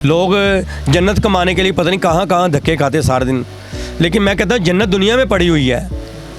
लोग जन्नत कमाने के लिए पता नहीं कहाँ कहाँ धक्के खाते सारे दिन। लेकिन मैं कहता हूँ जन्नत दुनिया में पड़ी हुई है,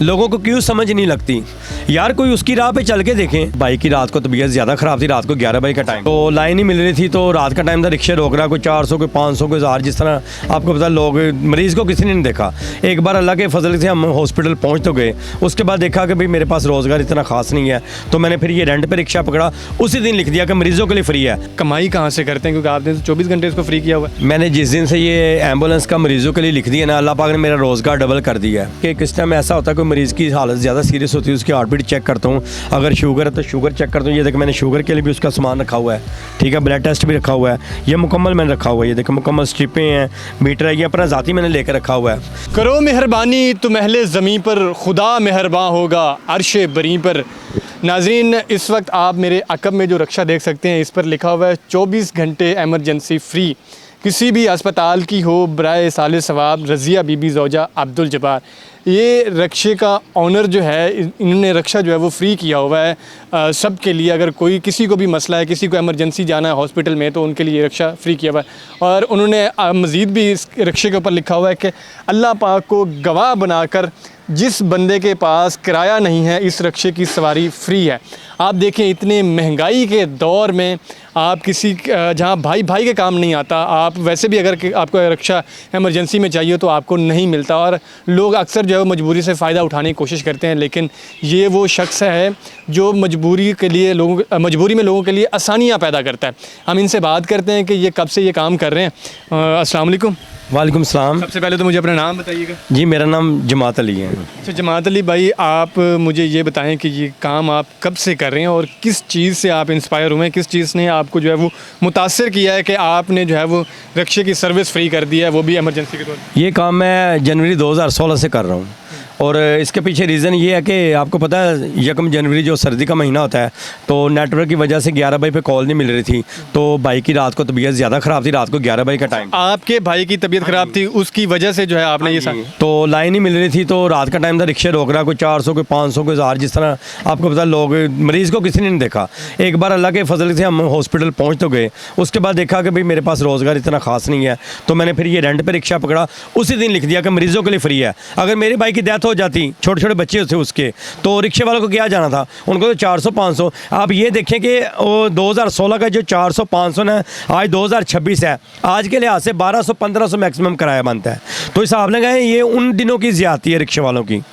लोगों को क्यों समझ नहीं लगती यार। कोई उसकी राह पे चल के देखें। भाई की रात को तबीयत ज़्यादा ख़राब थी, रात को 11 बजे का टाइम, तो लाइन ही मिल रही थी। तो रात का टाइम था, रिक्शे रोक रहा, कोई 400 कोई 500 कोई 1000, जिस तरह आपको पता। लोग मरीज़ को किसी ने नहीं देखा। एक बार अल्लाह के फजल से हम हॉस्पिटल पहुँच तो गए। उसके बाद देखा कि भाई मेरे पास रोज़गार इतना ख़ास नहीं है, तो मैंने फिर ये रेंट पर रिक्शा पकड़ा। उसी दिन लिख दिया कि मरीज़ों के लिए फ्री है। कमाई कहाँ से करते हैं, क्योंकि आपने 24 घंटे इसको फ्री किया हुआ है। मैंने जिस दिन से ये एम्बुलेंस का मरीज़ों के लिए लिख दिया ना, अल्लाह पाक ने मेरा रोज़गार डबल कर दिया है। कि किस टाइम ऐसा होता है कोई मरीज़ की हालत ज़्यादा सीरियस होती है, उसकी हार्ट बीट चेक करता हूँ। अगर शुगर है तो शुगर चेक करता हूँ। ये देखो मैंने शुगर के लिए भी उसका सामान रखा हुआ है, ठीक है। ब्लड टेस्ट भी रखा हुआ है, ये मुकम्मल मैंने रखा हुआ है। ये देखो मुकम्मल स्ट्रिपें हैं, मीटर है, ये अपना ज़ाती मैंने लेकर रखा हुआ है। करो मेहरबानी तो महले ज़मीं पर खुदा मेहरबान होगा अर्शे बरी पर। नाज़रीन, इस वक्त आप मेरे अकब में जो रक्षा देख सकते हैं, इस पर लिखा हुआ है 24 घंटे एमरजेंसी फ्री। किसी भी अस्पताल की हो बराए साले सवाब रज़िया बीबी ज़ौजा अब्दुल जब्बार। ये रक्षे का ऑनर जो है, इन्होंने रक्षा जो है वो फ्री किया हुआ है सब के लिए। अगर कोई किसी को भी मसला है, किसी को एमरजेंसी जाना है हॉस्पिटल में, तो उनके लिए ये रक्षा फ्री किया हुआ है। और उन्होंने मज़ीद भी इस रक्षे के ऊपर लिखा हुआ है कि अल्लाह पाक को गवाह बनाकर जिस बंदे के पास किराया नहीं है, इस रक्षे की सवारी फ्री है। आप देखें, इतने महंगाई के दौर में आप किसी जहाँ भाई भाई के काम नहीं आता, आप वैसे भी अगर आपको रक्षा इमरजेंसी में चाहिए तो आपको नहीं मिलता। और लोग अक्सर जो है मजबूरी से फ़ायदा उठाने की कोशिश करते हैं, लेकिन ये वो शख्स है जो मजबूरी में लोगों के लिए आसानियाँ पैदा करता है। हम इनसे बात करते हैं कि ये कब से ये काम कर रहे हैं। अस्सलाम वालेकुम। वालेकुम सलाम। सबसे पहले तो मुझे अपना नाम बताइएगा। जी, मेरा नाम जमात अली है। अच्छा जमात अली भाई, आप मुझे ये बताएं कि ये काम आप कब से कर रहे हैं और किस चीज़ से आप इंस्पायर हुए हैं, किस चीज़ ने आपको जो है वो मुतासर किया है कि आपने जो है वो रक्षे की सर्विस फ्री कर दी है, वो भी इमरजेंसी के तौर पर। ये काम मैं जनवरी 2016 से कर रहा हूँ। और इसके पीछे रीज़न ये है कि आपको पता है 1 जनवरी जो सर्दी का महीना होता है, तो नेटवर्क की वजह से 11 बजे पे कॉल नहीं मिल रही थी। तो भाई की रात को तबीयत ज़्यादा ख़राब थी, रात को 11 बजे का टाइम। आपके भाई की तबीयत ख़राब थी, उसकी वजह से जो है आपने ये तो लाइन ही मिल रही थी। तो रात का टाइम था, रिक्शे रोक रहा, कोई 400 कोई 500 कोई 1000, जिस तरह आपको पता। लोग मरीज़ को किसी ने नहीं देखा। एक बार अल्लाह के फजल से हम हॉस्पिटल पहुँच तो गए। उसके बाद देखा कि भाई मेरे पास रोज़गार इतना ख़ास नहीं है, तो मैंने फिर ये रेंट पर रिक्शा पकड़ा। उसी दिन लिख दिया कि मरीज़ों के लिए फ्री है। अगर मेरे भाई की डेथ हो जाती, छोटे बच्चे थे उसके, तो रिक्शे वालों को क्या जाना था, उनको तो 400-500। आप ये देखें कि वो 2016 का जो 400-500 ना, आज 2026 है, आज के लिहाज से 1200-1500 मैक्सिमम किराया बनता है। तो हिसाब लगाएं, ये उन दिनों की ज़्यादती है रिक्शे वालों की।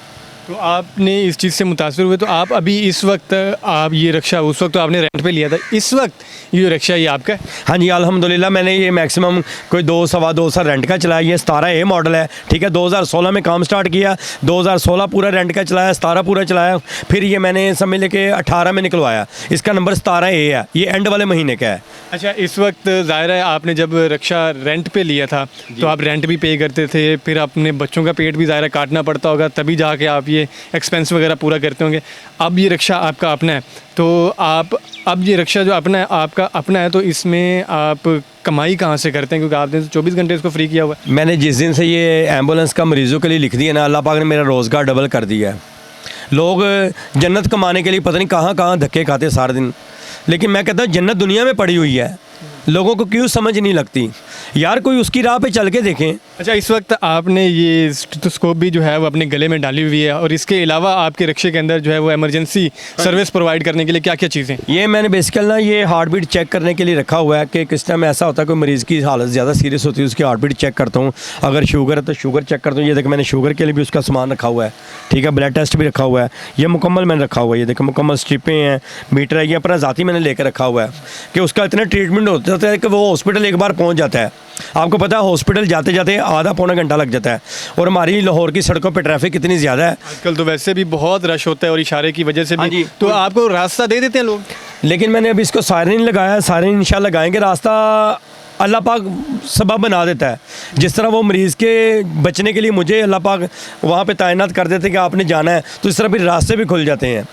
तो आपने इस चीज़ से मुतासर हुए, तो आप अभी इस वक्त आप ये रक्षा, उस वक्त तो आपने रेंट पे लिया था, इस वक्त ये रक्षा ये आपका है? हाँ जी, अल्हम्दुलिल्लाह। मैंने ये मैक्सिमम कोई 2-2.25 साल रेंट का चलाया। ये 17A मॉडल है, ठीक है। 2016 में काम स्टार्ट किया, 2016 पूरा रेंट का चलाया, 17 पूरा चलाया। फिर ये मैंने समझ लें कि 18 में निकलवाया। इसका नंबर 17A है, ये एंड वाले महीने का है। अच्छा, इस वक्त ज़ाहिर है आपने जब रक्षा रेंट पे लिया था तो आप रेंट भी पे करते थे, फिर अपने बच्चों का पेट भी ज़ाहिर है काटना पड़ता होगा, तभी जाके आप ये एक्सपेंस वगैरह पूरा करते होंगे। अब ये रक्षा आपका अपना है, तो आप अब ये रक्षा जो अपना है, आपका अपना है, तो इसमें आप कमाई कहाँ से करते हैं, क्योंकि आपने 24 घंटे इसको फ्री किया हुआ है। मैंने जिस दिन से ये एम्बुलेंस का मरीज़ों के लिए लिख दिया ना, अल्लाह पाक ने मेरा रोज़गार डबल कर दिया है। लोग जन्नत कमाने के लिए पता नहीं कहाँ कहाँ धक्के खाते सारे दिन। लेकिन मैं कहता हूँ जन्नत दुनिया में पड़ी हुई है, लोगों को क्यों समझ नहीं लगती यार। कोई उसकी राह पे चल के देखें। अच्छा, इस वक्त आपने ये स्टेथोस्कोप भी जो है वो अपने गले में डाली हुई है, और इसके अलावा आपके रक्षे के अंदर जो है वो इमरजेंसी सर्विस प्रोवाइड करने के लिए क्या क्या चीज़ें? ये मैंने बेसिकल ना ये हार्ट बीट चेक करने के लिए रखा हुआ है कि किस टाइम ऐसा होता है कोई मरीज़ की हालत ज़्यादा सीरियस होती है, उसकी हार्ट बीट चेक करता हूँ। अगर शुगर है तो शुगर चेक करता हूँ। ये देखो मैंने शुगर के लिए भी उसका सामान रखा हुआ है, ठीक है। ब्लड टेस्ट भी रखा हुआ है, ये मुकम्मल मैंने रखा हुआ है। ये देखो मुकम्मल स्ट्रिपें हैं, मीटर है, ये अपना ज़ाती मैंने लेकर रखा हुआ है कि उसका इतना ट्रीटमेंट होता है कि वो हॉस्पिटल एक बार पहुँच जाता है। आपको पता है हॉस्पिटल जाते जाते आधा पौना घंटा लग जाता है। और हमारी लाहौर की सड़कों पे ट्रैफिक कितनी ज़्यादा है आजकल, तो वैसे भी बहुत रश होता है और इशारे की वजह से भी। तो आपको रास्ता दे देते हैं लोग, लेकिन मैंने अभी इसको सायरन लगाया। सायरन इंशाल्लाह लगाएंगे, रास्ता अल्लाह पाक सबब बना देता है। जिस तरह वो मरीज़ के बचने के लिए मुझे अल्लाह पाक वहाँ पे तैनात कर देते हैं कि आपने जाना है, तो इस तरह फिर रास्ते भी खुल जाते हैं।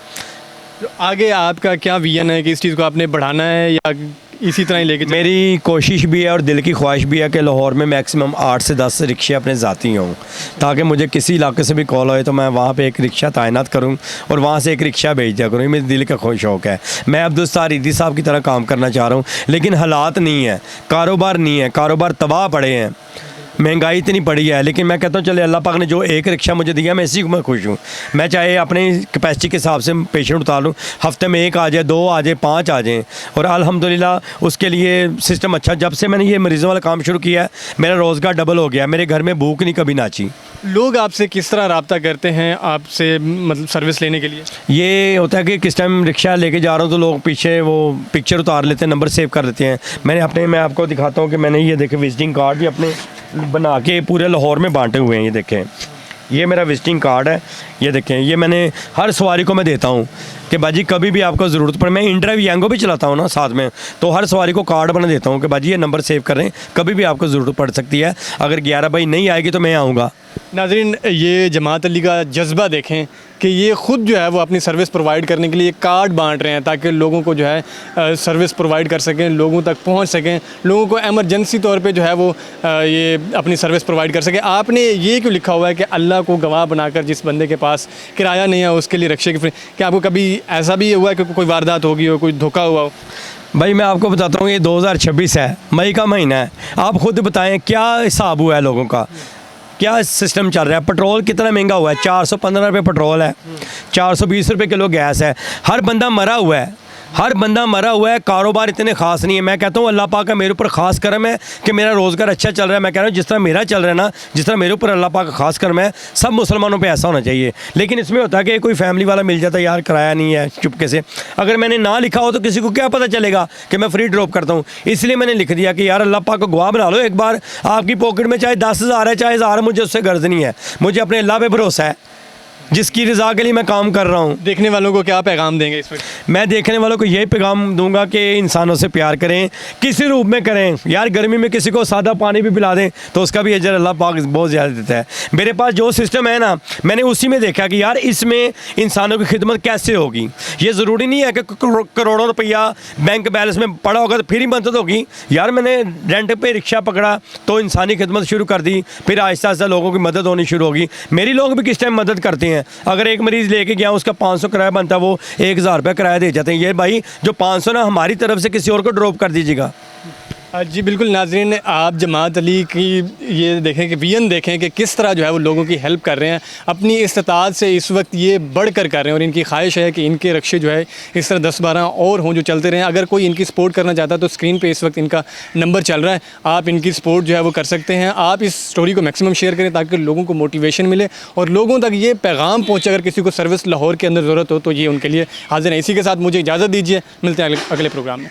तो आगे आपका क्या विजन है कि इस चीज़ को आपने बढ़ाना है या इसी तरह ही लेके चलें। मेरी कोशिश भी है और दिल की ख्वाहिश भी है कि लाहौर में मैक्सिमम 8 से 10 रिक्शे अपने ज़ाती हों, ताकि मुझे किसी इलाके से भी कॉल होए तो मैं वहाँ पे एक रिक्शा तैनात करूँ और वहाँ से एक रिक्शा भेज दिया करूँ। ये मेरे दिल का शौक़ है। मैं अब्दुल सत्तार ईदी साहब की तरह काम करना चाह रहा हूँ, लेकिन हालात नहीं है, कारोबार नहीं है, कारोबार तबाह पड़े हैं, महंगाई इतनी पड़ी है। लेकिन मैं कहता हूँ चले अल्लाह पाक ने जो एक रिक्शा मुझे दिया मैं इसी को मैं खुश हूँ। मैं चाहे अपनी कैपेसिटी के हिसाब से पेशेंट उतार लूँ, हफ्ते में 1 आ जाए, 2 आ जाए, 5 आ जाएँ, और अल्हम्दुलिल्लाह उसके लिए सिस्टम अच्छा। जब से मैंने ये मरीज़ों वाला काम शुरू किया है मेरा रोज़गार डबल हो गया, मेरे घर में भूख नहीं कभी नाची। लोग आपसे किस तरह रब्ता करते हैं आपसे, मतलब सर्विस लेने के लिए? ये होता है कि किस टाइम रिक्शा लेके जा रहा हूँ तो लोग पीछे वो पिक्चर उतार लेते हैं, नंबर सेव कर लेते हैं। मैं आपको दिखाता हूँ कि मैंने ये देखे विजिटिंग कार्ड भी अपने बना के पूरे लाहौर में बांटे हुए हैं। ये देखें, ये मेरा विजिटिंग कार्ड है, ये देखें, ये मैंने हर सवारी को मैं देता हूँ कि बाजी कभी भी आपको ज़रूरत पड़े। मैं इंड्राइव यांगो भी चलाता हूँ ना साथ में, तो हर सवारी को कार्ड बना देता हूँ कि बाजी ये नंबर सेव करें, कभी भी आपको ज़रूरत पड़ सकती है। अगर 11 बजे नहीं आएगी तो मैं आऊँगा। नाज़रीन, ये जमात अली का जज्बा देखें कि ये ख़ुद जो है वो अपनी सर्विस प्रोवाइड करने के लिए कार्ड बांट रहे हैं ताकि लोगों को जो है सर्विस प्रोवाइड कर सकें, लोगों तक पहुंच सकें, लोगों को एमरजेंसी तौर पे जो है वो ये अपनी सर्विस प्रोवाइड कर सकें। आपने ये क्यों लिखा हुआ है कि अल्लाह को गवाह बनाकर जिस बंदे के पास किराया नहीं है उसके लिए रिक्शे की फ्री? क्या आपको कभी ऐसा भी हुआ है कि कोई वारदात होगी हो, कोई धोखा हुआ हो? भाई मैं आपको बताता हूँ, ये 2026 है, मई का महीना है। आप ख़ुद बताएं क्या हिसाब हुआ है लोगों का, क्या सिस्टम चल रहा है। पेट्रोल कितना महंगा हुआ है, 415 रुपये पेट्रोल है, 420 रुपये किलो गैस है। हर बंदा मरा हुआ है, हर बंदा मरा हुआ है। कारोबार इतने ख़ास नहीं है। मैं कहता हूँ अल्लाह पाक का मेरे ऊपर ख़ास करम है कि मेरा रोज़गार अच्छा चल रहा है। मैं कह रहा हूँ जिस तरह मेरा चल रहा है ना, जिस तरह मेरे ऊपर अल्लाह पाक का ख़ास करम है, सब मुसलमानों पे ऐसा होना चाहिए। लेकिन इसमें होता है कि कोई फैमिली वाला मिल जाता है, यार किराया नहीं है, चुपके से। अगर मैंने ना लिखा हो तो किसी को क्या पता चलेगा कि मैं फ्री ड्रॉप करता हूँ। इसलिए मैंने लिख दिया कि यार अल्लाह पाक को गवाह बना लो एक बार। आपकी पॉकेट में चाहे 10,000 है, चाहे 1000, मुझे उससे गर्ज नहीं है। मुझे अपने अल्लाह पे भरोसा है जिसकी रज़ा के लिए मैं काम कर रहा हूँ। देखने वालों को क्या पैगाम देंगे इसमें? मैं देखने वालों को यही पैगाम दूंगा कि इंसानों से प्यार करें, किसी रूप में करें। यार गर्मी में किसी को सादा पानी भी पिला दें तो उसका भी अजर अल्लाह पाक बहुत ज़्यादा देता है। मेरे पास जो सिस्टम है ना, मैंने उसी में देखा कि यार इसमें इंसानों की खिदमत कैसे होगी। ये ज़रूरी नहीं है कि करोड़ों रुपया बैंक बैलेंस में पड़ा होगा तो फिर ही मदद होगी। यार मैंने रेंट पे रिक्शा पकड़ा तो इंसानी खिदमत शुरू कर दी, फिर आहिस्ता आहिस्ता लोगों की मदद होनी शुरू होगी। मेरी लोग भी किस टाइम मदद करते हैं। अगर एक मरीज़ लेके गया उसका 500 किराया बनता, वो 1000 रुपये किराया दे जाते हैं। ये भाई जो 500 ना हमारी तरफ से किसी और को ड्रॉप कर दीजिएगा। जी बिल्कुल। नाज़रीन, आप जमात अली की ये देखें कि विजन देखें कि किस तरह जो है वो लोगों की हेल्प कर रहे हैं, अपनी इस्तात से इस वक्त ये बढ़कर कर रहे हैं। और इनकी ख्वाहिश है कि इनके रिक्शे जो है इस तरह 10-12 और हों जो चलते रहें। अगर कोई इनकी सपोर्ट करना चाहता है तो स्क्रीन पे इस वक्त इनका नंबर चल रहा है, आप इनकी सपोर्ट जो है वो कर सकते हैं। आप इस स्टोरी को मैक्सिमम शेयर करें ताकि लोगों को मोटिवेशन मिले और लोगों तक ये पैगाम पहुँचे। अगर किसी को सर्विस लाहौर के अंदर ज़रूरत हो तो ये उनके लिए हाजिर है। इसी के साथ मुझे इजाज़त दीजिए, मिलते हैं अगले प्रोग्राम में।